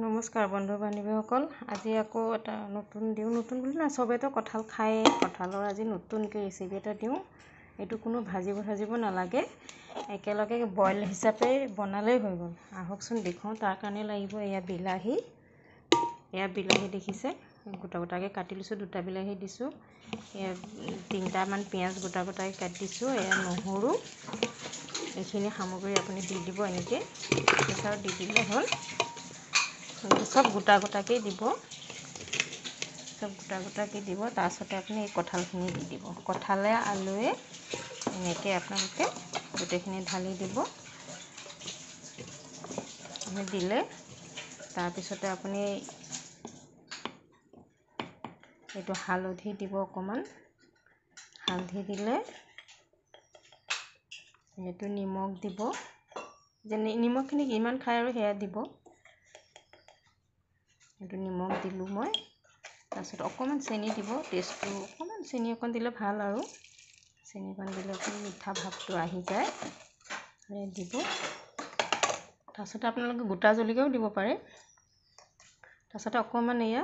নমস্কাৰ বন্ধু বান্ধৱীসকল, আজি আকৌ এটা নতুন বুলি না চবেতো কঁঠাল খায়। কঁঠালৰ আজি নতুনকৈ ৰেচিপি এটা দিওঁ। এইটো কোনো ভাজিব নালাগে, একেলগে বইল হিচাপে বনালেই হৈ গ'ল। আহকচোন দেখুৱাওঁ। তাৰ কাৰণে লাগিব এয়া বিলাহী। দেখিছে, গোটাকৈ কাটি লৈছোঁ। 2টা বিলাহী দিছোঁ। এয়া 3টামান পিঁয়াজ গোটাকৈ কাটি দিছোঁ। এয়া নহৰু। এইখিনি সামগ্ৰী আপুনি দি দিব, এনেকৈ প্ৰেছাৰত দি দিলে হ'ল। সব গোটাকৈ দিব। তাৰপিছতে আপুনি এই কঁঠালখিনি দি দিব। কঁঠালে আলুৱে এনেকৈ আপোনালোকে গোটেইখিনি ঢালি দিব। দিলে তাৰপিছতে আপুনি এইটো হালধি দিব অকণমান। হালধি দিলে এইটো নিমখ দিব, নিমখখিনি কিমান খায় আৰু সেয়া দিব। এইটো নিমখ দিলোঁ মই। তাৰপিছত অকণমান চেনি দিব, টেষ্টটো অকণমান চেনি অকণ দিলে ভাল আৰু। চেনি অকণ দিলে অকণমান মিঠা ভাৱটো আহি যায়, দিব। তাৰপিছতে আপোনালোকে গোটা জলকীয়াও দিব পাৰে। তাৰপিছতে অকণমান এয়া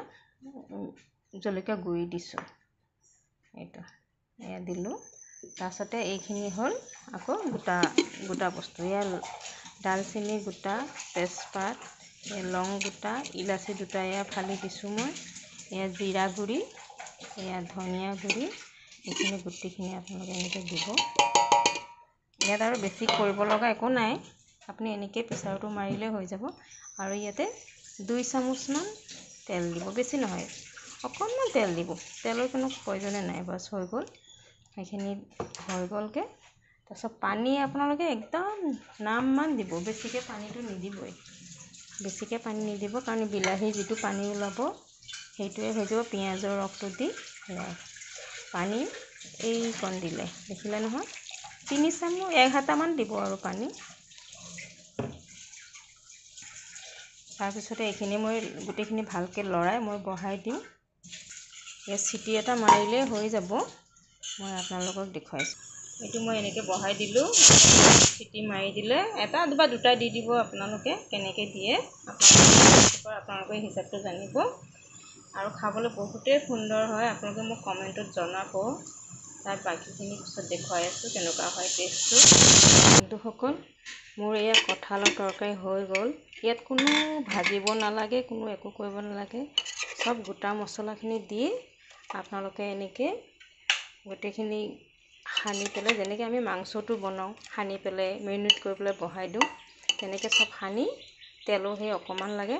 জলকীয়া গুড়ি দিছোঁ, এয়া দিলোঁ। তাৰপিছতে এইখিনি হ'ল আকৌ গোটা বস্তু। এয়া ডালচেনি গোটা, তেজপাত, লং গোটা, ইলাচি 2টা এয়া ফালি দিছোঁ মই। এয়া জিৰা গুড়ি, এয়া ধনিয়া গুড়ি, এইখিনি গোটেইখিনি আপোনালোকে এনেকৈ দিব। ইয়াত আৰু বেছি কৰিব লগা একো নাই, আপুনি এনেকৈ প্ৰেছাৰটো মাৰিলে হৈ যাব। আৰু ইয়াতে 2 চামুচমান তেল দিব, বেছি নহয়, অকণমান তেল দিব। তেলৰ কোনো প্ৰয়োজনে নাই, বাছ হৈ গ'ল। সেইখিনি হৈ গ'লগৈ। তাৰপিছত পানী আপোনালোকে একদম নামমান দিব, বেছিকৈ পানীটো নিদিবই। বেছিকৈ পানী নিদিব, কাৰণ বিলাহীৰ যিটো পানী ওলাব সেইটোৱে হৈ যাব পিঁয়াজৰ ৰসটো দি। পানী এইকণ দিলে, দেখিলে নহয়, 1 হাতামান দিব আৰু পানী। তাৰপিছতে এইখিনি মই গোটেইখিনি ভালকৈ লৰাই মই বহাই দিওঁ। এই চিটি এটা মাৰিলেই হৈ যাব। মই আপোনালোকক দেখুৱাইছোঁ। এইটো মই এনেকৈ বহাই দিলোঁ। চিটি মাৰি দিলে 1 বা 2টা দি দিব। আপোনালোকে কেনেকৈ দিয়ে আপোনালোকে হিচাপটো জানিব। আৰু খাবলৈ বহুতেই সুন্দৰ হয়। আপোনালোকে মোক কমেণ্টত জনাব। তাৰ বাকীখিনি পিছত দেখুৱাই আছোঁ কেনেকুৱা হয় টেষ্টটো। বন্ধুসকল, মোৰ এয়া কঁঠালৰ তৰকাৰী হৈ গ'ল। ইয়াত কোনো ভাজিব নালাগে, কোনো একো কৰিব নালাগে। চব গোটা মছলাখিনি দি আপোনালোকে এনেকৈ গোটেইখিনি সানি পেলাই, যেনেকৈ আমি মাংসটো বনাওঁ, সানি পেলাই মেৰিনেট কৰি পেলাই বহাই দিওঁ, তেনেকৈ চব সানি তেলো সেই অকণমান লাগে